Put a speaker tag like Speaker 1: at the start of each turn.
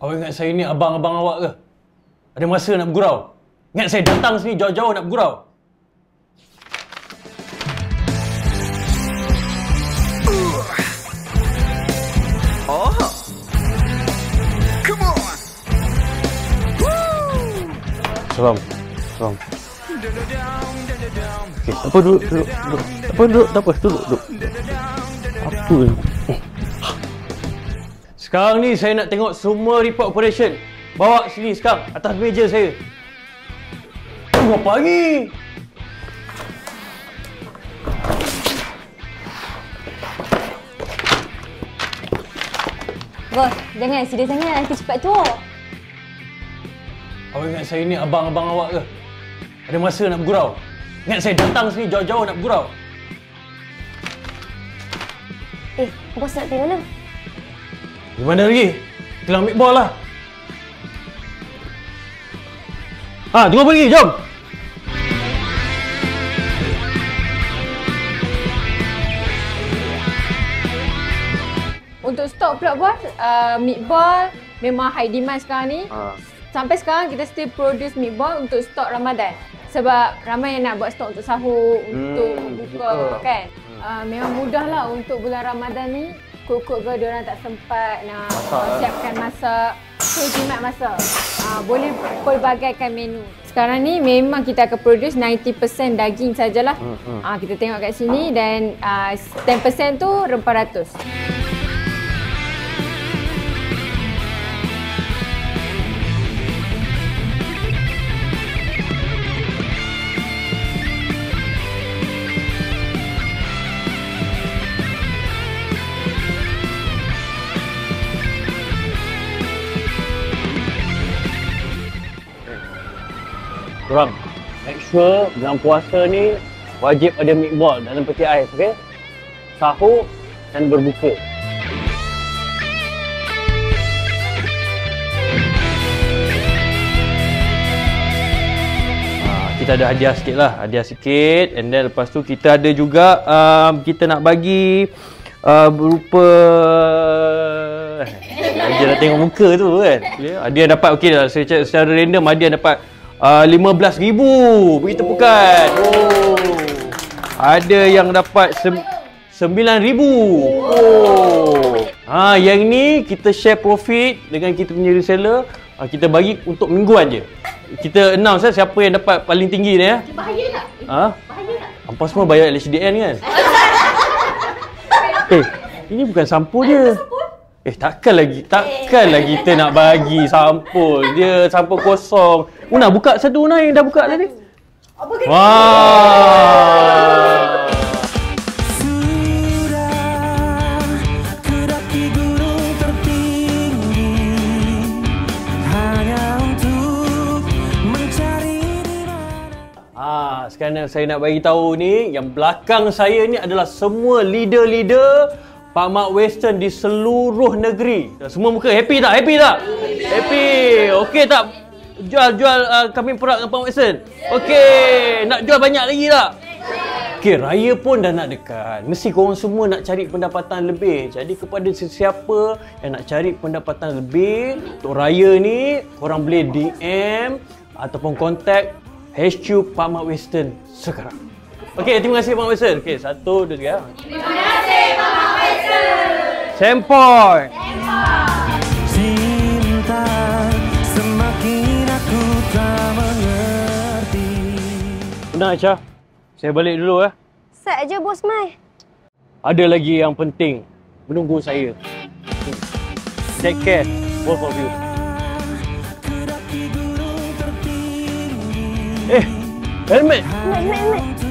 Speaker 1: Awak ingat saya ni abang-abang awak ke? Ada masa nak bergurau? Ingat saya datang sini jauh-jauh nak bergurau?
Speaker 2: Oh. Come on.
Speaker 1: Salam. Okey, apa duduk. Apa duduk, tak apa, duduk. Apa ni? Sekarang ni saya nak tengok semua report operation. Bawa sini sekarang, atas meja saya. Apa lagi?
Speaker 3: Bos, jangan sedih sangat, nanti cepat tua.
Speaker 1: Awak ingat saya ni abang-abang awak ke? Ada masa nak bergurau? Ingat saya datang sini jauh-jauh nak bergurau?
Speaker 3: Bos nak pergi mana?
Speaker 1: Di mana lagi? Kita ambil bol lah. Tunggu pergi, jom!
Speaker 4: Untuk stok pula bos, meatball memang high demand sekarang ni. Sampai sekarang kita still produce meatball untuk stok Ramadan. Sebab ramai yang nak buat stok untuk sahur, untuk buka kan. Memang mudah lah untuk bulan Ramadan ni. Kok-kok ke diorang tak sempat nak siapkan masak. So jimat masak. Boleh pelbagaikan menu. Sekarang ni memang kita akan produce 90% daging sajalah. Kita tengok kat sini dan 10% tu rempah ratus.
Speaker 1: Korang, make sure bulan puasa ni wajib ada meatball dalam peti ais, okey? Sahur dan berbuka. Kita ada hadiah sikit lah, and then lepas tu kita ada juga kita nak bagi berupa dia dah tengok muka tu kan. Ada yang dapat, okey lah, saya cakap secara random, ada yang dapat 15,000. Beri tepukan. Ada yang dapat 9,000. Yang ni kita share profit dengan kita punya reseller. Kita bagi untuk mingguan je. Kita announce siapa yang dapat paling tinggi ni ya.
Speaker 3: Bahaya tak? Bahaya tak?
Speaker 1: Hampa semua bayar LHDN kan? Ini bukan sampul je. Takkanlah kita nak bagi sampul. Dia sampul kosong. Una buka satu, Una yang dah buka tadi. Wah. Sekarang saya nak bagi tahu ni, yang belakang saya ni adalah semua leader-leader Pak Mat Western di seluruh negeri. Semua muka happy tak? Happy tak? Happy. Okey tak? Jual kambing perak dengan Pak Mat Western? Okey. Nak jual banyak lagi tak? Okey, raya pun dah nak dekat. Mesti korang semua nak cari pendapatan lebih. Jadi kepada sesiapa yang nak cari pendapatan lebih untuk raya ni, korang boleh DM ataupun kontak HQ Pak Mat Western sekarang. Okey, terima kasih Pak Mat Western. Okey, 1, 2, 3.
Speaker 3: Terima kasih Pak Mat Western.
Speaker 1: Sempoi.
Speaker 2: Cinta semakin aku tak mengerti.
Speaker 1: Benar Aisyah. Saya balik dulu ya.
Speaker 3: Sat je Bos Mai.
Speaker 1: Ada lagi yang penting menunggu saya. Take care, both of you. Helmet.
Speaker 3: Mat.